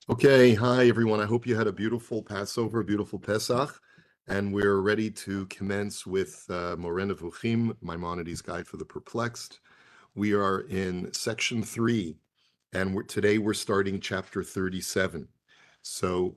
Okay, hi everyone. I hope you had a beautiful Passover, a beautiful Pesach, and we're ready to commence with Moreh Nevukhim, Maimonides' Guide for the Perplexed. We are in section 3, and today we're starting chapter 37. So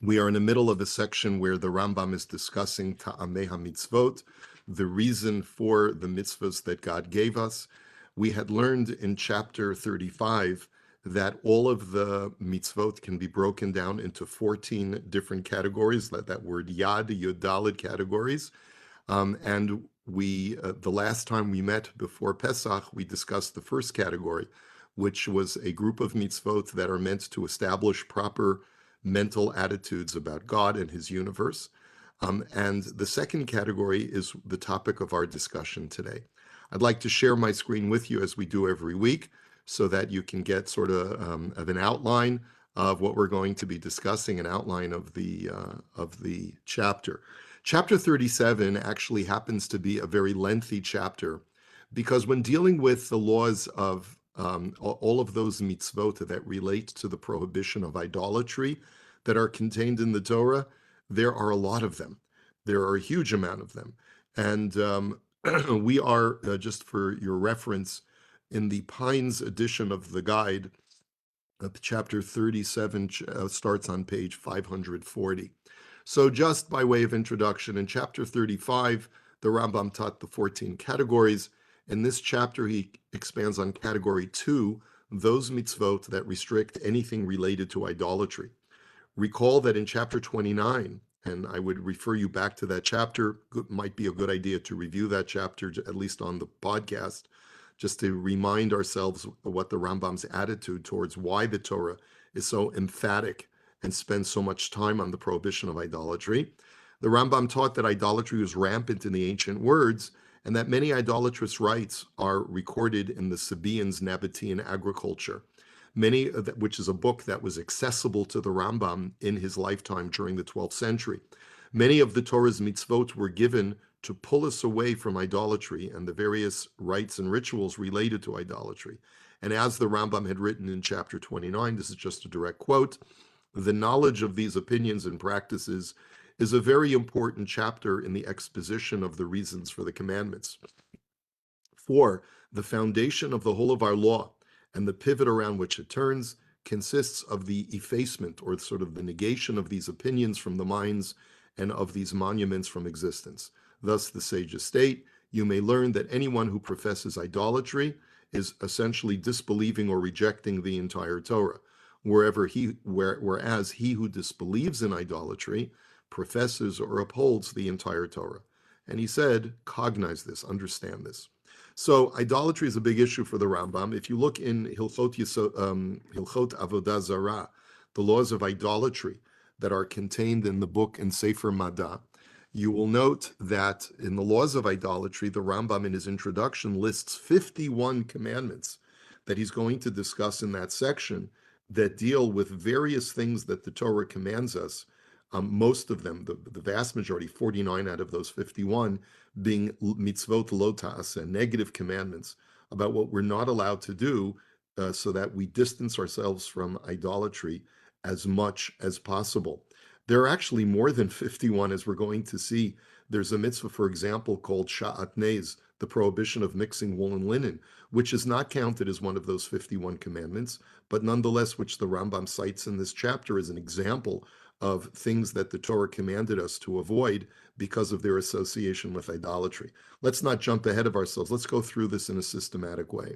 we are in the middle of a section where the Rambam is discussing Ta'amei HaMitzvot, the reason for the mitzvahs that God gave us. We had learned in chapter 35 that all of the mitzvot can be broken down into 14 different categories, that word yad, yodalid categories. And the last time we met before Pesach, we discussed the first category, which was a group of mitzvot that are meant to establish proper mental attitudes about God and his universe. And the second category is the topic of our discussion today. I'd like to share my screen with you as we do every week so that you can get sort of an outline of what we're going to be discussing, an outline of the chapter. Chapter 37 actually happens to be a very lengthy chapter because when dealing with the laws of all of those mitzvot that relate to the prohibition of idolatry that are contained in the Torah, there are a lot of them. There are a huge amount of them. And we are, just for your reference, in the Pines edition of the guide, chapter 37 starts on page 540. So just by way of introduction, in chapter 35, the Rambam taught the 14 categories. In this chapter, he expands on category 2, those mitzvot that restrict anything related to idolatry. Recall that in chapter 29, and I would refer you back to that chapter, might be a good idea to review that chapter, at least on the podcast, just to remind ourselves what the Rambam's attitude towards why the Torah is so emphatic and spends so much time on the prohibition of idolatry. The Rambam taught that idolatry was rampant in the ancient words and that many idolatrous rites are recorded in the Sabaeans' Nabatean agriculture, which is a book that was accessible to the Rambam in his lifetime during the 12th century. Many of the Torah's mitzvot were given to pull us away from idolatry and the various rites and rituals related to idolatry. And as the Rambam had written in chapter 29, this is just a direct quote, the knowledge of these opinions and practices is a very important chapter in the exposition of the reasons for the commandments. For the foundation of the whole of our law and the pivot around which it turns consists of the effacement or sort of the negation of these opinions from the minds and of these monuments from existence. Thus, the sages state, you may learn that anyone who professes idolatry is essentially disbelieving or rejecting the entire Torah, whereas he who disbelieves in idolatry professes or upholds the entire Torah. And he said, cognize this, understand this. So idolatry is a big issue for the Rambam. If you look in Hilchot Avodah Zarah, the laws of idolatry that are contained in the book in Sefer Mada, you will note that in the laws of idolatry, the Rambam in his introduction lists 51 commandments that he's going to discuss in that section that deal with various things that the Torah commands us. Most of them, the vast majority, 49 out of those 51, being mitzvot lo ta'aseh, negative commandments about what we're not allowed to do so that we distance ourselves from idolatry as much as possible. There are actually more than 51, as we're going to see. There's a mitzvah, for example, called sha'atnez, the prohibition of mixing wool and linen, which is not counted as one of those 51 commandments, but nonetheless, which the Rambam cites in this chapter as an example of things that the Torah commanded us to avoid because of their association with idolatry. Let's not jump ahead of ourselves. Let's go through this in a systematic way.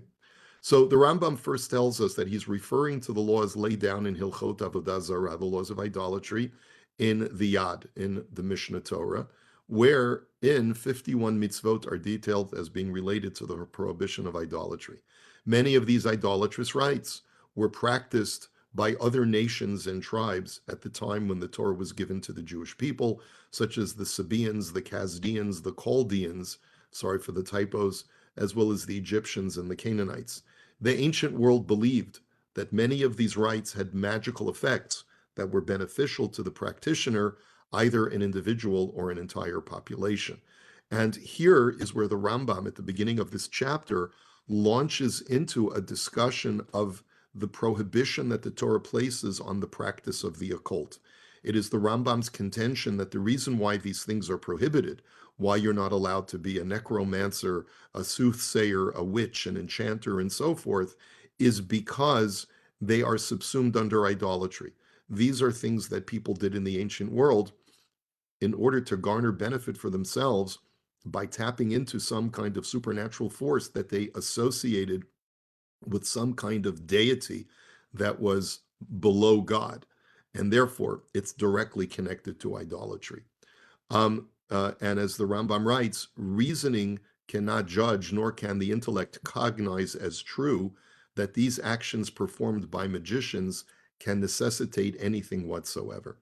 So the Rambam first tells us that he's referring to the laws laid down in Hilchot Avodah Zarah, the laws of idolatry, in the Yad, in the Mishnah Torah, wherein 51 mitzvot are detailed as being related to the prohibition of idolatry. Many of these idolatrous rites were practiced by other nations and tribes at the time when the Torah was given to the Jewish people, such as the Sabaeans, the Chaldeans, the Chaldeans, sorry for the typos, as well as the Egyptians and the Canaanites. The ancient world believed that many of these rites had magical effects that were beneficial to the practitioner, either an individual or an entire population. And here is where the Rambam, at the beginning of this chapter, launches into a discussion of the prohibition that the Torah places on the practice of the occult. It is the Rambam's contention that the reason why these things are prohibited, why you're not allowed to be a necromancer, a soothsayer, a witch, an enchanter, and so forth, is because they are subsumed under idolatry. These are things that people did in the ancient world in order to garner benefit for themselves by tapping into some kind of supernatural force that they associated with some kind of deity that was below God. And therefore, it's directly connected to idolatry. And as the Rambam writes, reasoning cannot judge, nor can the intellect cognize as true that these actions performed by magicians can necessitate anything whatsoever.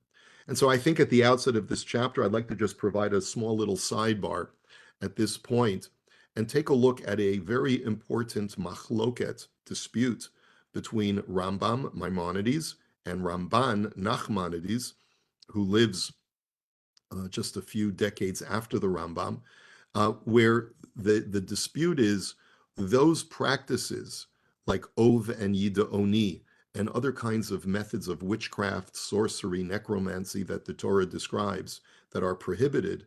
And so I think at the outset of this chapter, I'd like to just provide a small little sidebar at this point and take a look at a very important machloket dispute between Rambam Maimonides and Ramban Nachmanides, who lives just a few decades after the Rambam, where the dispute is those practices like Ov and Yida Oni and other kinds of methods of witchcraft, sorcery, necromancy that the Torah describes that are prohibited,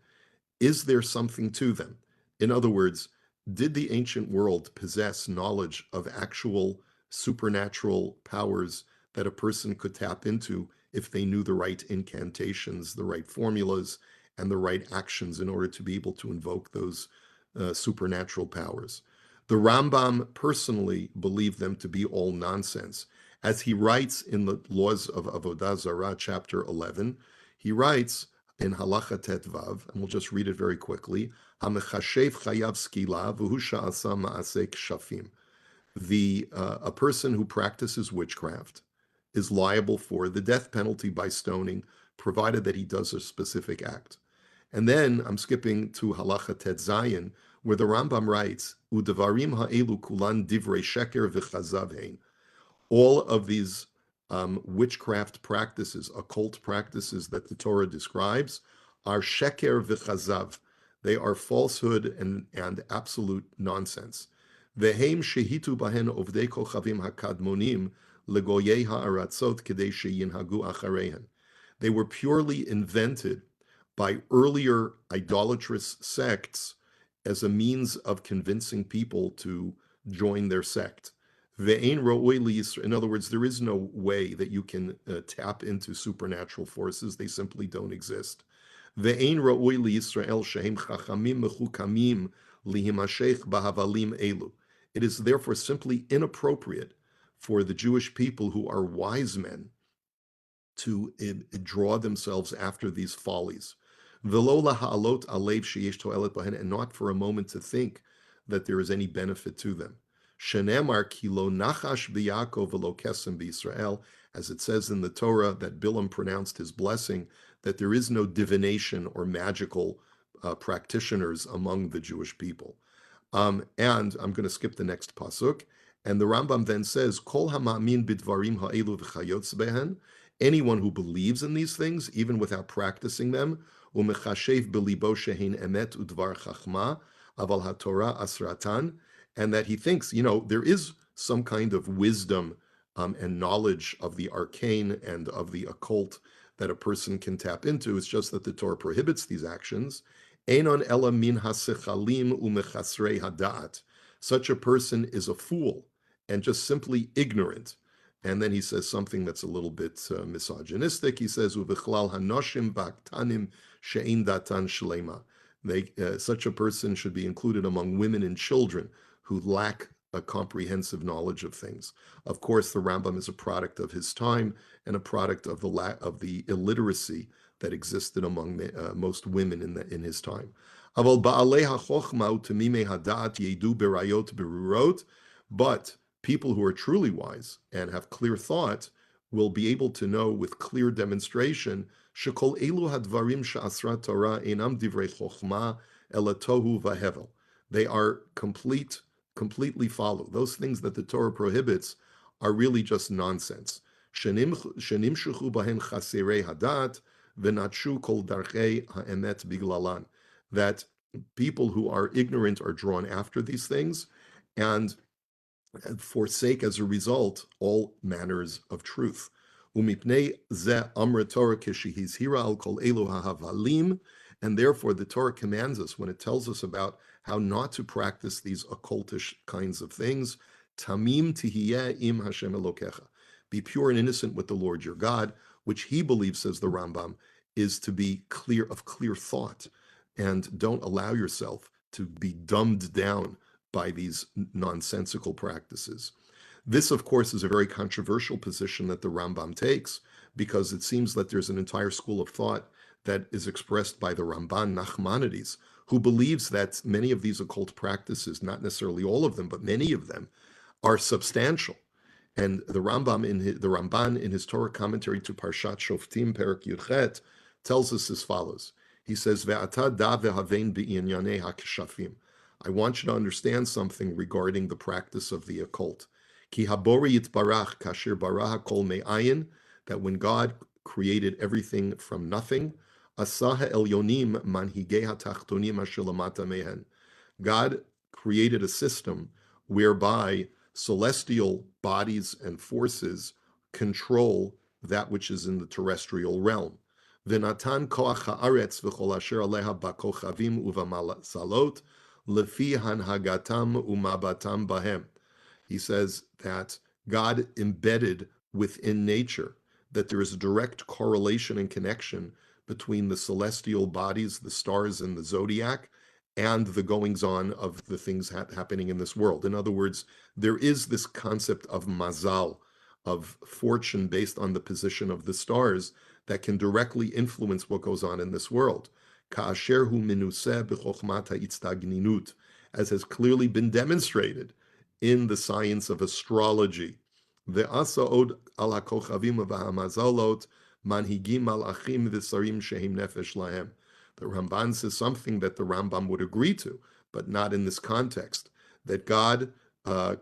is there something to them? In other words, did the ancient world possess knowledge of actual supernatural powers that a person could tap into if they knew the right incantations, the right formulas, and the right actions in order to be able to invoke those supernatural powers? The Rambam personally believed them to be all nonsense. As he writes in the Laws of Avodah Zarah, chapter 11, he writes, in Halacha Tet Vav, and we'll just read it very quickly. Hamechashev chayav skila v'hu sha'asa ma'aseh kshafim. A person who practices witchcraft is liable for the death penalty by stoning, provided that he does a specific act. And then I'm skipping to Halacha Tet Zayin, where the Rambam writes, Udevarim ha'elu kulan divrei sheker v'chazav hein. All of these witchcraft practices, occult practices that the Torah describes, are sheker v'chazav. They are falsehood and absolute nonsense. Vehem shehitu bahen ovdei kochavim hakadmonim legoyei ha'aratzot kedei sheyinhagu acharehen. They were purely invented by earlier idolatrous sects as a means of convincing people to join their sect. In other words, there is no way that you can tap into supernatural forces. They simply don't exist. It is therefore simply inappropriate for the Jewish people who are wise men to draw themselves after these follies. And not for a moment to think that there is any benefit to them. Shenemar kilo nachash b'Yaakov v'lo kesem b'Yisrael, as it says in the Torah that Bilam pronounced his blessing, that there is no divination or magical practitioners among the Jewish people. And I'm going to skip the next pasuk. And the Rambam then says, Kol ha'ma'amin bidvarim ha'elu v'chayotz behen, anyone who believes in these things, even without practicing them, u'mechashev b'libo shehin emet udvar chachma, aval ha'torah asratan, and that he thinks, there is some kind of wisdom and knowledge of the arcane and of the occult that a person can tap into. It's just that the Torah prohibits these actions. Einon ela min hasechalim umechasrei hadat. Such a person is a fool and just simply ignorant. And then he says something that's a little bit misogynistic. He says, "Uvichlal hanoshim baktanim she'in datan shlema." Such a person should be included among women and children who lack a comprehensive knowledge of things. Of course, the Rambam is a product of his time and a product of the illiteracy that existed among most women in his time. But people who are truly wise and have clear thought will be able to know with clear demonstration shekol elu hadvarim she'asra Torah einam divrei chochma ela tohu v'hevel. They are completely follow. Those things that the Torah prohibits are really just nonsense. Shenimshuchu bahen chaserei hadat v'natshu kol darchei ha'emet biglalan. That people who are ignorant are drawn after these things, and forsake as a result all manners of truth. Umipnei ze amra Torah kishihizhira al kol elu hahavalim, and therefore the Torah commands us when it tells us about how not to practice these occultish kinds of things. Tamim tihiyeh im Hashem Elokecha. Be pure and innocent with the Lord your God, which he believes, says the Rambam, is to be clear thought, and don't allow yourself to be dumbed down by these nonsensical practices. This, of course, is a very controversial position that the Rambam takes, because it seems that there's an entire school of thought that is expressed by the Ramban Nachmanides, who believes that many of these occult practices, not necessarily all of them, but many of them, are substantial. And the Ramban in his Torah commentary to Parshat Shoftim, Perek Yudchet, tells us as follows. He says, "Ve'ata da ve'havein bi'inyanei hakshafim." I want you to understand something regarding the practice of the occult. Ki habori yitbarach kasher bara hakol me'ayin, that when God created everything from nothing, asa ha'elyonim manhigei hatachtonim asher lamata mehen. God created a system whereby celestial bodies and forces control that which is in the terrestrial realm. V'natan koach haaretz v'chol asher aleha bakochavim uvamazalot lefi hanhagatam umabatam bahem. He says that God embedded within nature that there is a direct correlation and connection between the celestial bodies, the stars and the zodiac, and the goings-on of the things happening in this world. In other words, there is this concept of mazal, of fortune based on the position of the stars, that can directly influence what goes on in this world. Ka'asher hu minuseh b'chokhmat ha'itzdagninut, as has clearly been demonstrated in the science of astrology. Ve'asa od al ha'kochavim v'hamazalot manhigim malachim v'sarim shehem nefesh lahem. The Ramban says something that the Rambam would agree to, but not in this context, that God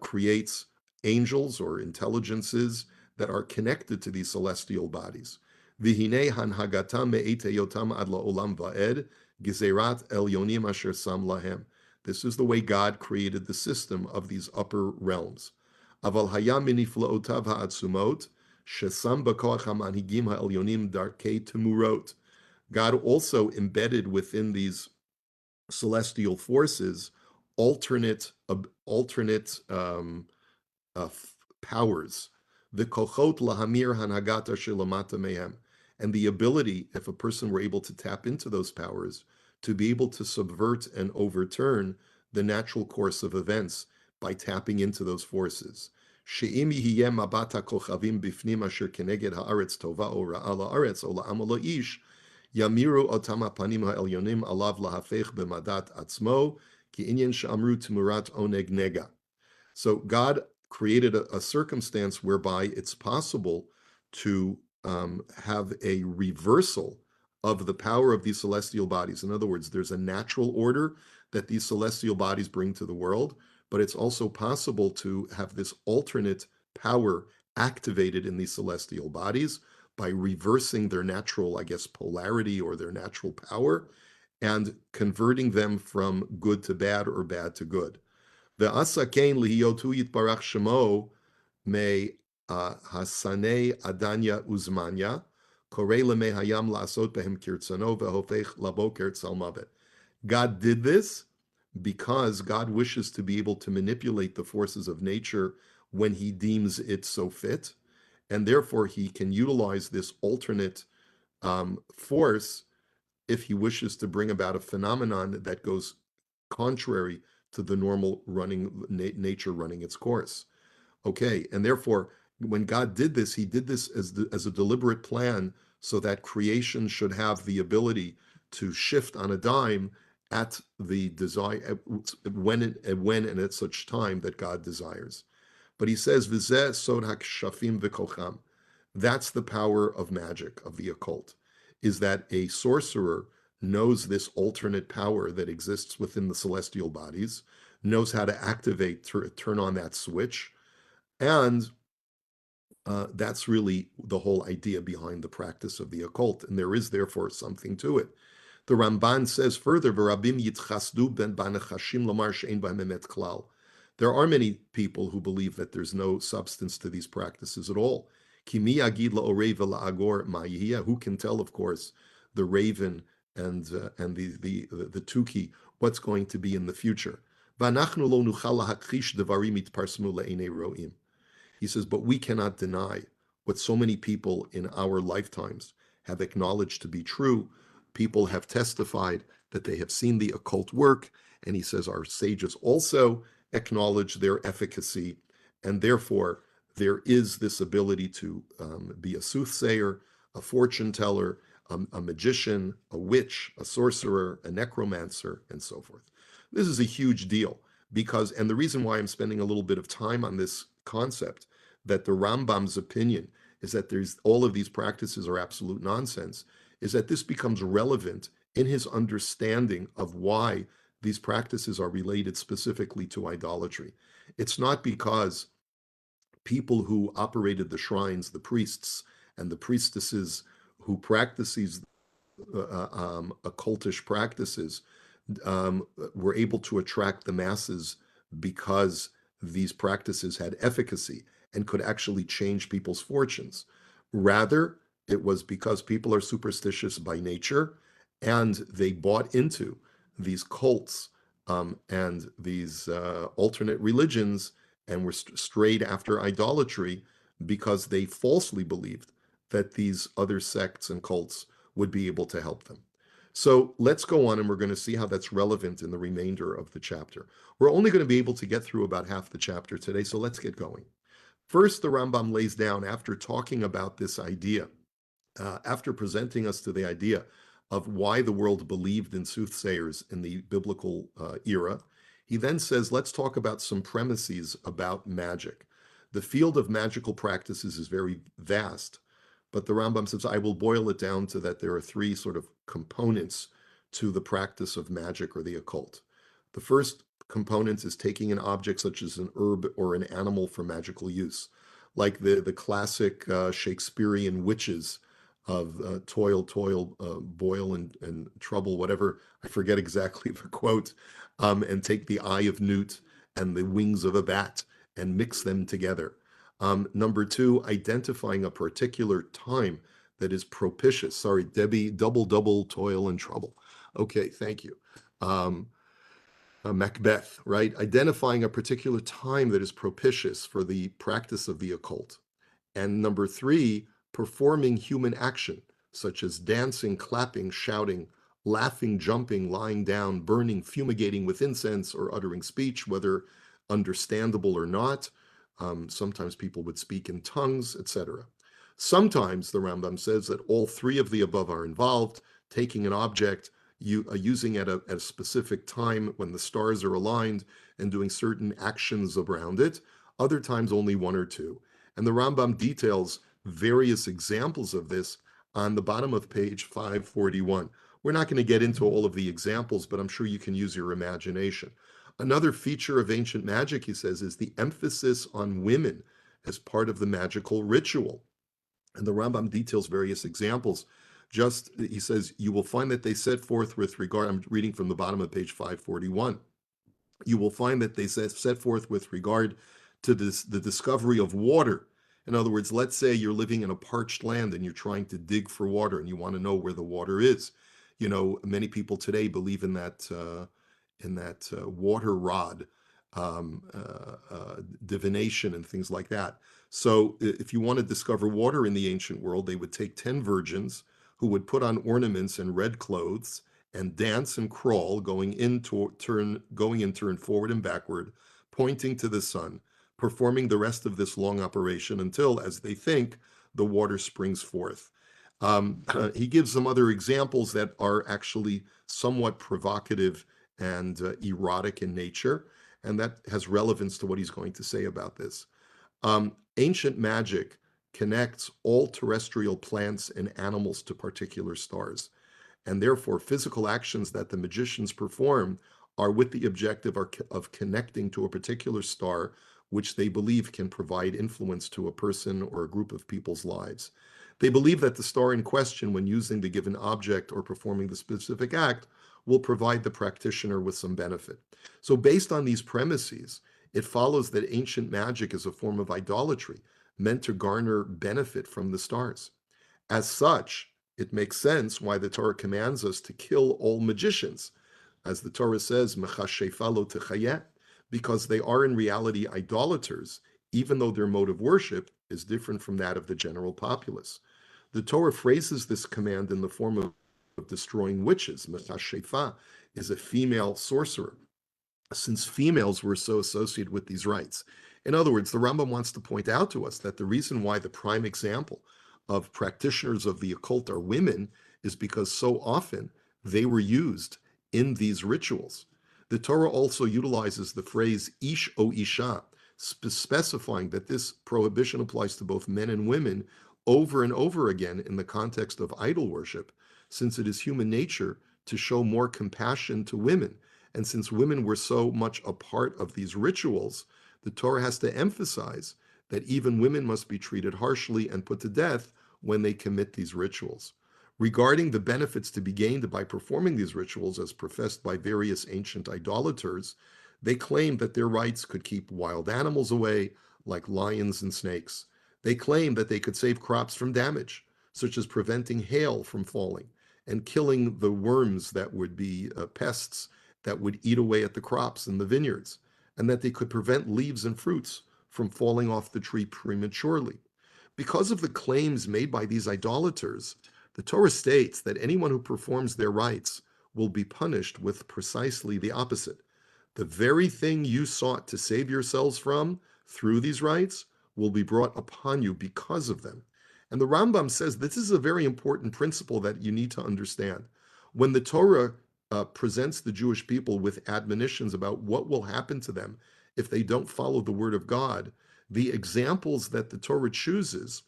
creates angels or intelligences that are connected to these celestial bodies. V'hinei hanhagatam me'eteyotam ad la'olam va'ed, gezerat elyonim asher sam lahem. This is the way God created the system of these upper realms. Aval hayam miniflaotav ha'atzumot, shesam b'koach ha'manhigim ha'elyonim darkei temurot. God also embedded within these celestial forces alternate powers, the kochot lahamir hanagata shilamata mehem, and the ability, if a person were able to tap into those powers, to be able to subvert and overturn the natural course of events by tapping into those forces. She'im yihiyeh mabata kochavim bifnim asher keneged haaretz tova o ra'a la'aretz o la'am o la'ish, Yamiru otam hapanim ha'elyonim alav lahafech b'madat atzmo ki inyan she'amru tmurat oneg nega. So God created a circumstance whereby it's possible to have a reversal of the power of these celestial bodies. In other words, there's a natural order that these celestial bodies bring to the world, but it's also possible to have this alternate power activated in these celestial bodies by reversing their natural, polarity or their natural power, and converting them from good to bad or bad to good. Ve'asa kein lihiyotu yitbarach shemo me hasanei adanya uzmanya, korei lemei hayam la'asot behem kirtzano ve'hofech laboker tzalmavet. God did this because God wishes to be able to manipulate the forces of nature when he deems it so fit, and therefore he can utilize this alternate force if he wishes to bring about a phenomenon that goes contrary to the normal nature running its course. Okay, and therefore, when God did this, he did this as a deliberate plan so that creation should have the ability to shift on a dime at the desire, when and at such time that God desires. But he says, "V'zeh sod hakshafim v'kocham." That's the power of magic, of the occult, is that a sorcerer knows this alternate power that exists within the celestial bodies, knows how to activate, turn on that switch, and that's really the whole idea behind the practice of the occult, and there is therefore something to it. The Ramban says further, "V'rabim yitzchasdu ben banachashim lamar she'ein b'hem emet klal." There are many people who believe that there's no substance to these practices at all. Kimi yagid la'orei v'la'agor ma'yihiyah. Who can tell, of course, the raven and the tuki what's going to be in the future? V'anachnu lo nuchal lahakrish devarim itparsmu le'enei ro'im. He says, but we cannot deny what so many people in our lifetimes have acknowledged to be true. People have testified that they have seen the occult work, and he says our sages also acknowledge their efficacy, and therefore there is this ability to be a soothsayer, a fortune teller, a magician, a witch, a sorcerer, a necromancer, and so forth. This is a huge deal because, and the reason why I'm spending a little bit of time on this concept, that the Rambam's opinion is that there's all of these practices are absolute nonsense, is that this becomes relevant in his understanding of why these practices are related specifically to idolatry. It's not because people who operated the shrines, the priests and the priestesses who practice these occultish practices were able to attract the masses because these practices had efficacy and could actually change people's fortunes. Rather, it was because people are superstitious by nature and they bought into these cults and these alternate religions and were strayed after idolatry because they falsely believed that these other sects and cults would be able to help them. So let's go on and we're going to see how that's relevant in the remainder of the chapter. We're only going to be able to get through about half the chapter today, so let's get going. First, the Rambam lays down, after talking about this idea, after presenting us to the idea of why the world believed in soothsayers in the biblical era, he then says, let's talk about some premises about magic. The field of magical practices is very vast, but the Rambam says, I will boil it down to that there are three sort of components to the practice of magic or the occult. The first component is taking an object such as an herb or an animal for magical use, like the classic Shakespearean witches of toil, boil, and trouble, whatever. I forget exactly the quote, and take the eye of newt and the wings of a bat and mix them together. Number two, identifying a particular time that is propitious. Sorry, Debbie, double, toil and trouble. Okay, thank you. Macbeth, right? Identifying a particular time that is propitious for the practice of the occult. And number three, performing human action, such as dancing, clapping, shouting, laughing, jumping, lying down, burning, fumigating with incense, or uttering speech, whether understandable or not. Sometimes people would speak in tongues, etc. Sometimes, the Rambam says, that all three of the above are involved, taking an object, using it at a specific time when the stars are aligned and doing certain actions around it. Other times, only one or two. And the Rambam details various examples of this on the bottom of page 541. We're not going to get into all of the examples, but I'm sure you can use your imagination. Another feature of ancient magic, he says, is the emphasis on women as part of the magical ritual. And the Rambam details various examples. Just, he says, you will find that they set forth with regard, I'm reading from the bottom of page 541. You will find that they set forth with regard to the discovery of water. In other words, let's say you're living in a parched land and you're trying to dig for water and you want to know where the water is. You know, many people today believe in that water rod divination and things like that. So if you want to discover water in the ancient world, they would take 10 virgins who would put on ornaments and red clothes and dance and crawl, going in turn forward and backward, pointing to the sun, performing the rest of this long operation until, as they think, the water springs forth. He gives some other examples that are actually somewhat provocative and erotic in nature, and that has relevance to what he's going to say about this. Ancient magic connects all terrestrial plants and animals to particular stars, and therefore physical actions that the magicians perform are with the objective of connecting to a particular star which they believe can provide influence to a person or a group of people's lives. They believe that the star in question, when using the given object or performing the specific act, will provide the practitioner with some benefit. So based on these premises, it follows that ancient magic is a form of idolatry meant to garner benefit from the stars. As such, it makes sense why the Torah commands us to kill all magicians, as the Torah says, "Mechashefa lo techayeh," because they are in reality idolaters, even though their mode of worship is different from that of the general populace. The Torah phrases this command in the form of destroying witches. Mechashefa is a female sorcerer, since females were so associated with these rites. In other words, the Rambam wants to point out to us that the reason why the prime example of practitioners of the occult are women is because so often they were used in these rituals. The Torah also utilizes the phrase ish o isha, specifying that this prohibition applies to both men and women over and over again in the context of idol worship, since it is human nature to show more compassion to women. And since women were so much a part of these rituals, the Torah has to emphasize that even women must be treated harshly and put to death when they commit these rituals. Regarding the benefits to be gained by performing these rituals, as professed by various ancient idolaters, they claim that their rites could keep wild animals away, like lions and snakes. They claim that they could save crops from damage, such as preventing hail from falling and killing the worms that would be pests that would eat away at the crops in the vineyards, and that they could prevent leaves and fruits from falling off the tree prematurely. Because of the claims made by these idolaters, the Torah states that anyone who performs their rites will be punished with precisely the opposite. The very thing you sought to save yourselves from through these rites will be brought upon you because of them. And the Rambam says this is a very important principle that you need to understand. When the Torah presents the Jewish people with admonitions about what will happen to them if they don't follow the word of God, the examples that the Torah chooses,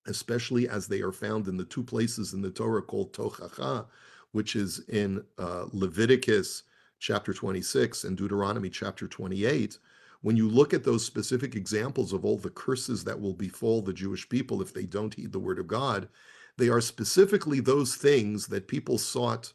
especially as they are found in the two places in the Torah called Tochacha, which is in Leviticus chapter 26 and Deuteronomy chapter 28, when you look at those specific examples of all the curses that will befall the Jewish people if they don't heed the word of God, they are specifically those things that people sought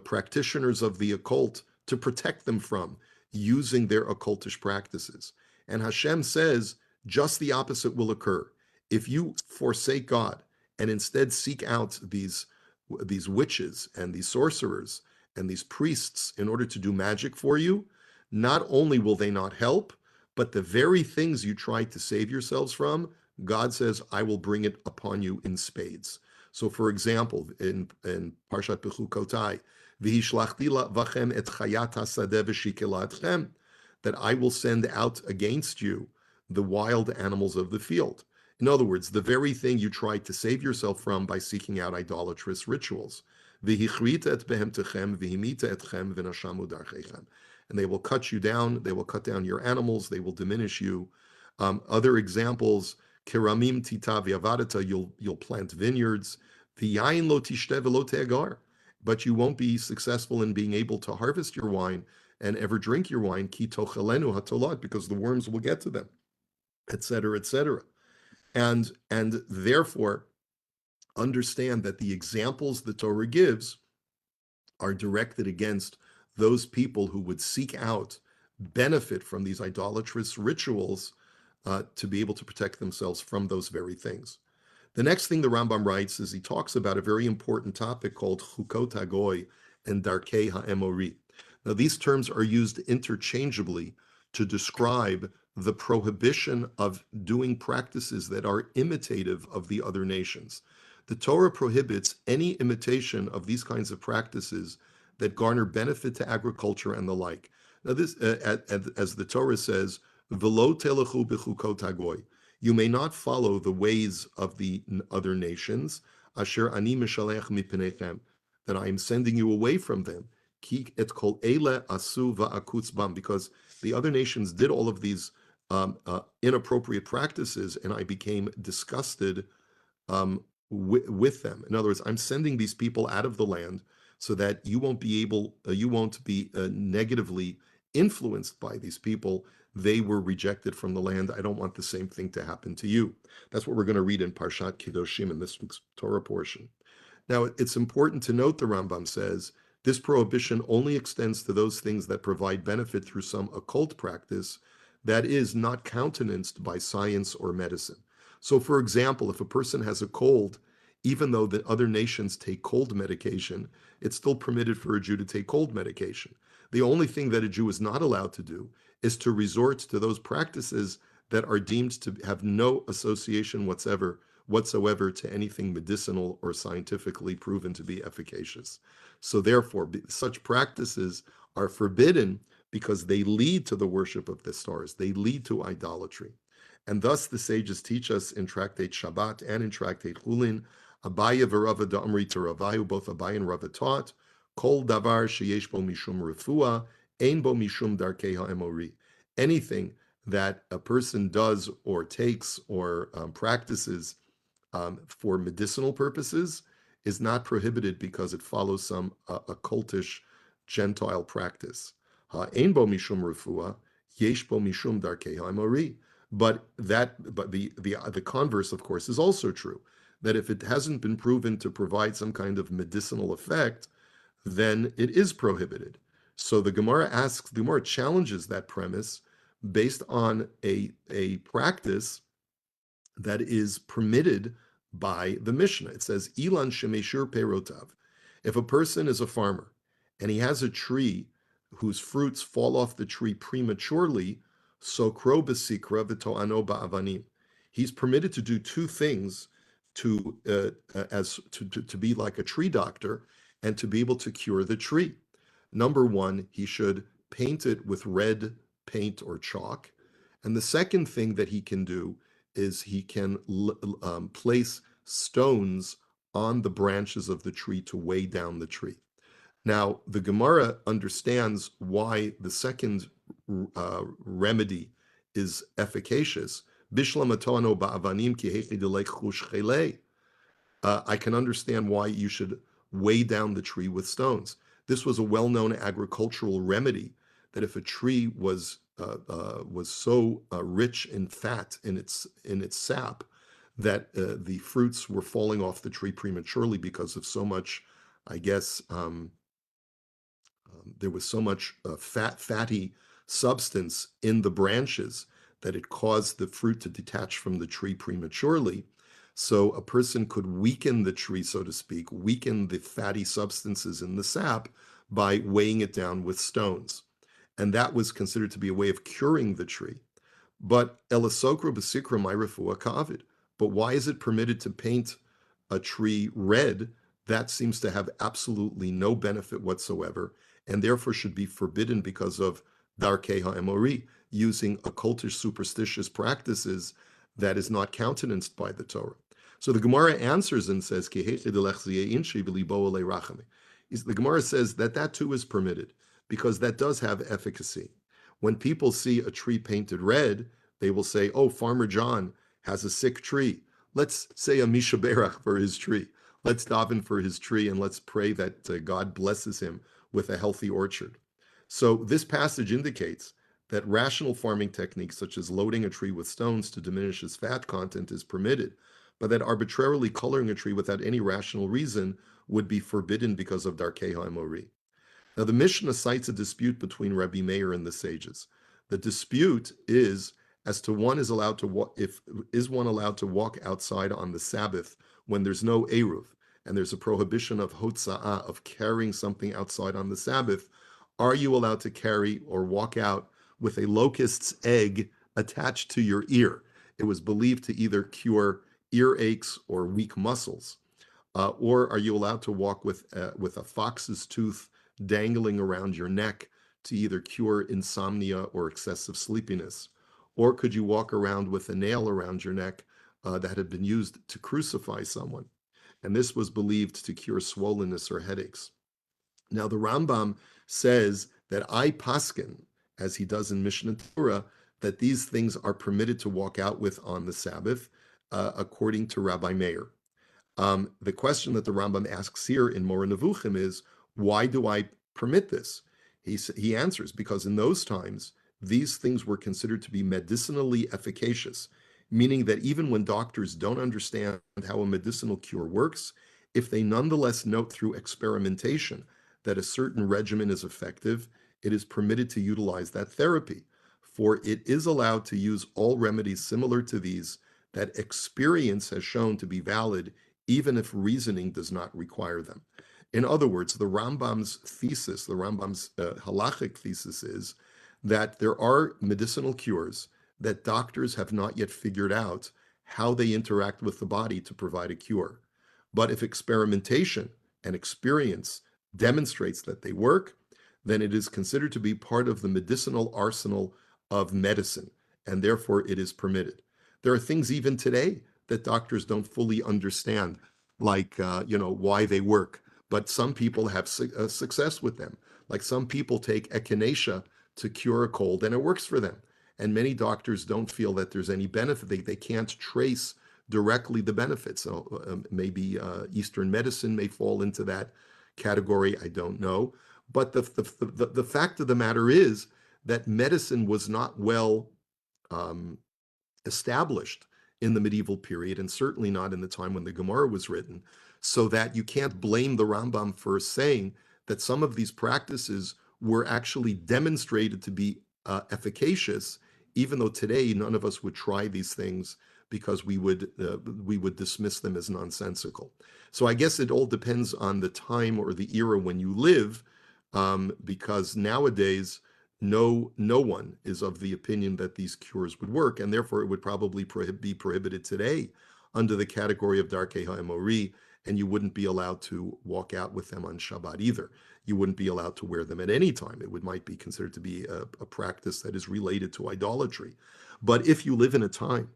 practitioners of the occult to protect them from using their occultish practices. And Hashem says just the opposite will occur. If you forsake God and instead seek out these witches and these sorcerers and these priests in order to do magic for you, not only will they not help, but the very things you tried to save yourselves from, God says, I will bring it upon you in spades. So, for example, in Parshat Bechukotai, V'hishlachti vachem et chayat hasadeh v'shikela etchem, that I will send out against you the wild animals of the field. In other words, the very thing you tried to save yourself from by seeking out idolatrous rituals. V'hichrita et behemtechem v'himita etchem v'nashamu darchechem. And they will cut you down, they will cut down your animals, they will diminish you. Other examples, Keramim tita v'yavadata, you'll plant vineyards. V'yayin lo tishteh v'lo te'agar, but you won't be successful in being able to harvest your wine and ever drink your wine, ki tochelenu hatolat, because the worms will get to them, etc., etc. And therefore, understand that the examples the Torah gives are directed against those people who would seek out benefit from these idolatrous rituals to be able to protect themselves from those very things. The next thing the Rambam writes is he talks about a very important topic called Chukot Hagoy and Darkei HaEmori. Now, these terms are used interchangeably to describe the prohibition of doing practices that are imitative of the other nations. The Torah prohibits any imitation of these kinds of practices that garner benefit to agriculture and the like. Now, this, as the Torah says, "V'lo telechu b'chukot hagoy." You may not follow the ways of the other nations, asher ani mishalech mipnechem, that I am sending you away from them. Ki et kol ele asu va'akutz bam, because the other nations did all of these inappropriate practices, and I became disgusted with them. In other words, I'm sending these people out of the land so that you won't be negatively influenced by these people. They were rejected from the land. I don't want the same thing to happen to you. That's what we're going to read in Parshat Kedoshim in this week's Torah portion. Now, it's important to note, the Rambam says, this prohibition only extends to those things that provide benefit through some occult practice, that is not countenanced by science or medicine. So, for example, if a person has a cold, even though the other nations take cold medication, it's still permitted for a Jew to take cold medication. The only thing that a Jew is not allowed to do is to resort to those practices that are deemed to have no association whatsoever to anything medicinal or scientifically proven to be efficacious. So therefore, such practices are forbidden because they lead to the worship of the stars. They lead to idolatry. And thus the sages teach us in Tractate Shabbat and in Tractate Chulin, Abaya v'Rava da'amri to Ravayu, both Abaya and Rava taught, Kol davar sheyesh bo mishum refuah, ein bo mishum darkei ha'emori. Anything that a person does or takes or practices for medicinal purposes is not prohibited because it follows some occultish Gentile practice. Ein bo mishum refuah, yesh bo mishum darkei ha'emori. But the converse, of course, is also true. That if it hasn't been proven to provide some kind of medicinal effect, then it is prohibited. So the Gemara challenges that premise based on a practice that is permitted by the Mishnah. It says, Ilan shemeshur perotav. If a person is a farmer and he has a tree whose fruits fall off the tree prematurely, sokro besikra v'to'ano ba'avanim. He's permitted to do two things to be like a tree doctor and to be able to cure the tree. Number one, he should paint it with red paint or chalk. And the second thing that he can do is he can place stones on the branches of the tree to weigh down the tree. Now, the Gemara understands why the second remedy is efficacious. I can understand why you should weigh down the tree with stones. This was a well-known agricultural remedy that if a tree was so rich in fat in its sap that the fruits were falling off the tree prematurely because of so much, I guess, there was so much fatty substance in the branches that it caused the fruit to detach from the tree prematurely. So a person could weaken the tree, so to speak, weaken the fatty substances in the sap by weighing it down with stones. And that was considered to be a way of curing the tree. But elasokra besikra myrefuah kavid. But why is it permitted to paint a tree red? That seems to have absolutely no benefit whatsoever, and therefore should be forbidden because of darkei ha'emori, using occultish superstitious practices that is not countenanced by the Torah. So the Gemara answers and says, the Gemara says that too is permitted, because that does have efficacy. When people see a tree painted red, they will say, oh, Farmer John has a sick tree. Let's say a Misha Berach for his tree. Let's daven for his tree and let's pray that God blesses him with a healthy orchard. So this passage indicates that rational farming techniques such as loading a tree with stones to diminish its fat content is permitted, but that arbitrarily coloring a tree without any rational reason would be forbidden because of darkei ha'emori. Now the Mishnah cites a dispute between Rabbi Meir and the sages. The dispute is as to one is allowed to is one allowed to walk outside on the Sabbath when there's no Eruv, and there's a prohibition of hotza'ah, of carrying something outside on the Sabbath. Are you allowed to carry or walk out with a locust's egg attached to your ear? It was believed to either cure ear aches or weak muscles. Or are you allowed to walk with a fox's tooth dangling around your neck to either cure insomnia or excessive sleepiness? Or could you walk around with a nail around your neck that had been used to crucify someone? And this was believed to cure swollenness or headaches. Now the Rambam says that I paskin, as he does in Mishnah Torah, that these things are permitted to walk out with on the Sabbath, according to Rabbi Meir. The question that the Rambam asks here in Moreh Nevukhim is, why do I permit this? He answers, because in those times, these things were considered to be medicinally efficacious, meaning that even when doctors don't understand how a medicinal cure works, if they nonetheless note through experimentation that a certain regimen is effective, it is permitted to utilize that therapy. For it is allowed to use all remedies similar to these that experience has shown to be valid, even if reasoning does not require them. In other words, the Rambam's thesis, the Rambam's halachic thesis is that there are medicinal cures that doctors have not yet figured out how they interact with the body to provide a cure. But if experimentation and experience demonstrates that they work, then it is considered to be part of the medicinal arsenal of medicine, and therefore it is permitted. There are things even today that doctors don't fully understand, like why they work, but some people have success with them. Like some people take echinacea to cure a cold, and it works for them. And many doctors don't feel that there's any benefit. They can't trace directly the benefits. So maybe Eastern medicine may fall into that category. I don't know. But the fact of the matter is that medicine was not well um, established in the medieval period, and certainly not in the time when the Gemara was written, so that you can't blame the Rambam for saying that some of these practices were actually demonstrated to be efficacious, even though today none of us would try these things because we would dismiss them as nonsensical. So I guess it all depends on the time or the era when you live, because nowadays no one is of the opinion that these cures would work, and therefore it would probably be prohibited today under the category of Darkei HaEmori, and you wouldn't be allowed to walk out with them on Shabbat either. You wouldn't be allowed to wear them at any time. It might be considered to be a practice that is related to idolatry. But if you live in a time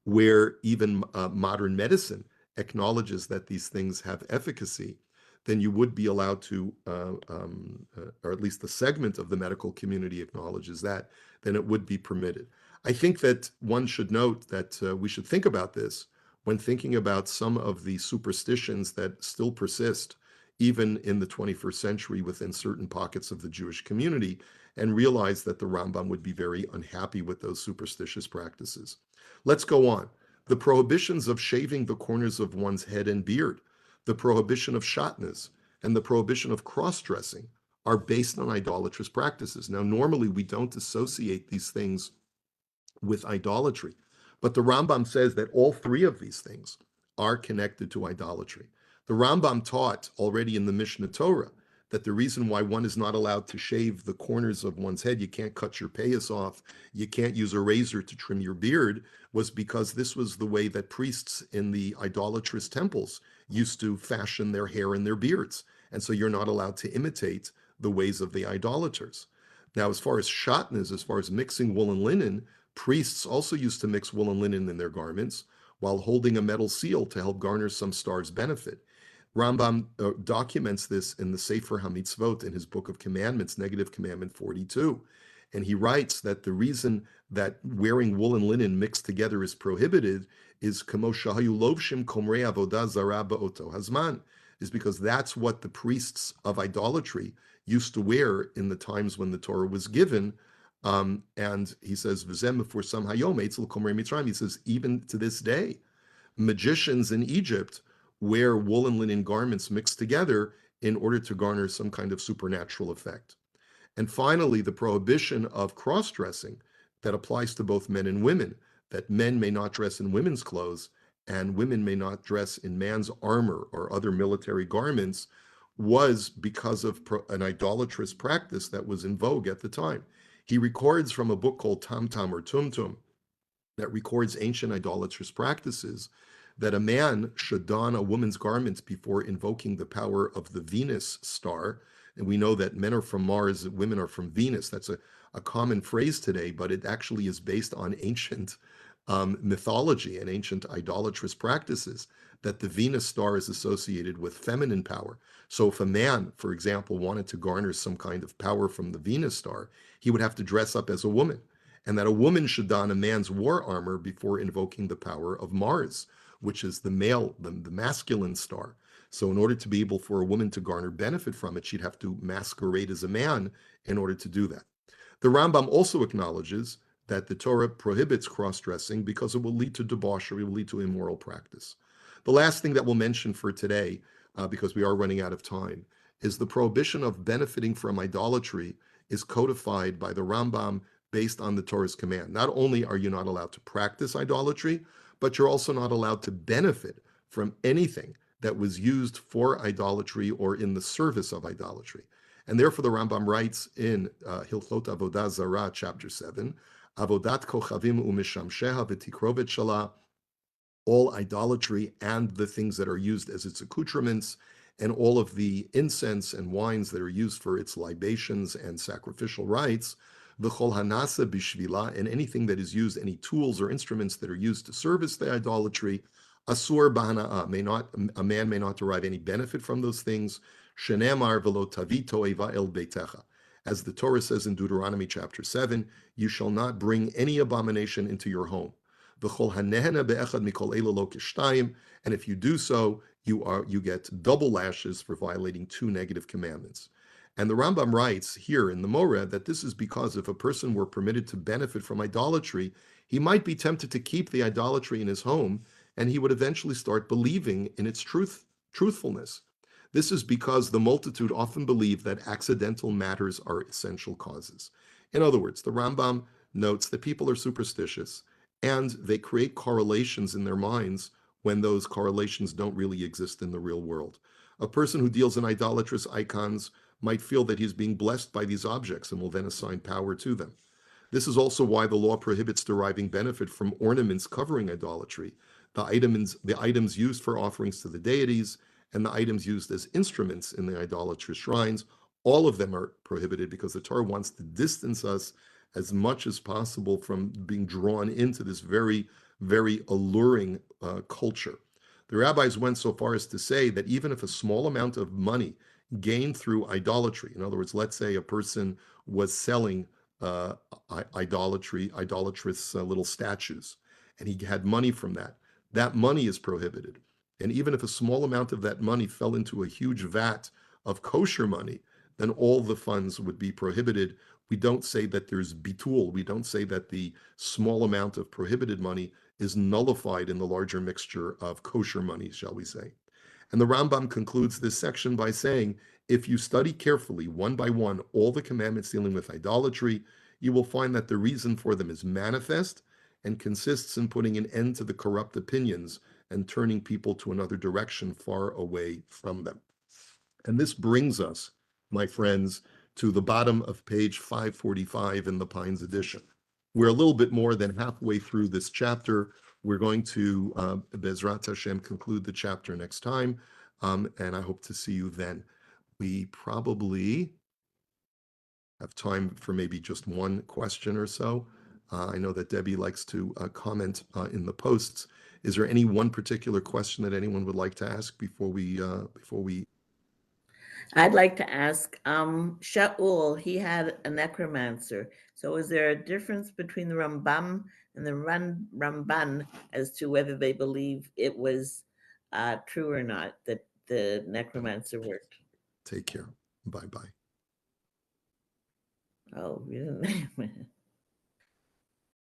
where even modern medicine acknowledges that these things have efficacy, then you would be allowed to, or at least the segment of the medical community acknowledges that, then it would be permitted. I think that one should note that we should think about this when thinking about some of the superstitions that still persist, even in the 21st century within certain pockets of the Jewish community, and realize that the Rambam would be very unhappy with those superstitious practices. Let's go on. The prohibitions of shaving the corners of one's head and beard, the prohibition of shatnez, and the prohibition of cross-dressing are based on idolatrous practices. Now, normally we don't associate these things with idolatry, but the Rambam says that all three of these things are connected to idolatry. The Rambam taught already in the Mishnah Torah that the reason why one is not allowed to shave the corners of one's head, you can't cut your payas off, you can't use a razor to trim your beard, was because this was the way that priests in the idolatrous temples used to fashion their hair and their beards. And so you're not allowed to imitate the ways of the idolaters. Now, as far as shatnez, as far as mixing wool and linen, priests also used to mix wool and linen in their garments while holding a metal seal to help garner some star's benefit. Rambam documents this in the Sefer HaMitzvot in his Book of Commandments, Negative Commandment 42. And he writes that the reason that wearing wool and linen mixed together is prohibited is kamo shahayu lovshim komrei avodah zara ba'oto hazman, is because that's what the priests of idolatry used to wear in the times when the Torah was given. And he says, v'zem for some hayom eitzel komrei mitzrayim. He says, even to this day, magicians in Egypt wear wool and linen garments mixed together in order to garner some kind of supernatural effect. And finally, the prohibition of cross-dressing that applies to both men and women, that men may not dress in women's clothes and women may not dress in man's armor or other military garments, was because of an idolatrous practice that was in vogue at the time. He records from a book called Tam Tam or Tum Tum that records ancient idolatrous practices, that a man should don a woman's garments before invoking the power of the Venus star. And we know that men are from Mars, women are from Venus. That's a common phrase today, but it actually is based on ancient mythology and ancient idolatrous practices, that the Venus star is associated with feminine power. So if a man, for example, wanted to garner some kind of power from the Venus star, he would have to dress up as a woman, and that a woman should don a man's war armor before invoking the power of Mars, which is the male, the masculine star. So in order to be able for a woman to garner benefit from it, she'd have to masquerade as a man in order to do that. The Rambam also acknowledges that the Torah prohibits cross-dressing because it will lead to debauchery, it will lead to immoral practice. The last thing that we'll mention for today, because we are running out of time, is the prohibition of benefiting from idolatry is codified by the Rambam based on the Torah's command. Not only are you not allowed to practice idolatry, but you're also not allowed to benefit from anything that was used for idolatry or in the service of idolatry. And therefore, the Rambam writes in Hilchot Avodah Zarah, chapter 7, Avodat kochavim u'mishamsheha v'tikrovet shala, all idolatry and the things that are used as its accoutrements, and all of the incense and wines that are used for its libations and sacrificial rites, v'chol hanasa bishvila, and anything that is used, any tools or instruments that are used to service the idolatry, asur b'hana'ah, a man may not derive any benefit from those things, shenemar v'lo tavi to'eva el beitecha. As the Torah says in Deuteronomy chapter 7, you shall not bring any abomination into your home. And if you do so, you get double lashes for violating two negative commandments. And the Rambam writes here in the Moreh that this is because if a person were permitted to benefit from idolatry, he might be tempted to keep the idolatry in his home, and he would eventually start believing in its truthfulness. This is because the multitude often believe that accidental matters are essential causes. In other words, the Rambam notes that people are superstitious, and they create correlations in their minds when those correlations don't really exist in the real world. A person who deals in idolatrous icons might feel that he's being blessed by these objects and will then assign power to them. This is also why the law prohibits deriving benefit from ornaments covering idolatry, the items used for offerings to the deities, and the items used as instruments in the idolatrous shrines. All of them are prohibited because the Torah wants to distance us as much as possible from being drawn into this very, very alluring culture. The rabbis went so far as to say that even if a small amount of money gained through idolatry, in other words, let's say a person was selling idolatrous little statues, and he had money from that, that money is prohibited. And even if a small amount of that money fell into a huge vat of kosher money, then all the funds would be prohibited. We don't say that there's bitul. We don't say that the small amount of prohibited money is nullified in the larger mixture of kosher money, shall we say. And the Rambam concludes this section by saying, if you study carefully, one by one, all the commandments dealing with idolatry, you will find that the reason for them is manifest and consists in putting an end to the corrupt opinions and turning people to another direction far away from them. And this brings us, my friends, to the bottom of page 545 in the Pines edition. We're a little bit more than halfway through this chapter. We're going to, Bezrat Hashem, conclude the chapter next time, and I hope to see you then. We probably have time for maybe just one question or so. I know that Debbie likes to comment in the posts. Is there any one particular question that anyone would like to ask before we I'd like to ask, Shaul, he had a necromancer. So is there a difference between the Rambam and the Ramban as to whether they believe it was true or not, that the necromancer worked? Take care. Bye-bye. Oh, we didn't.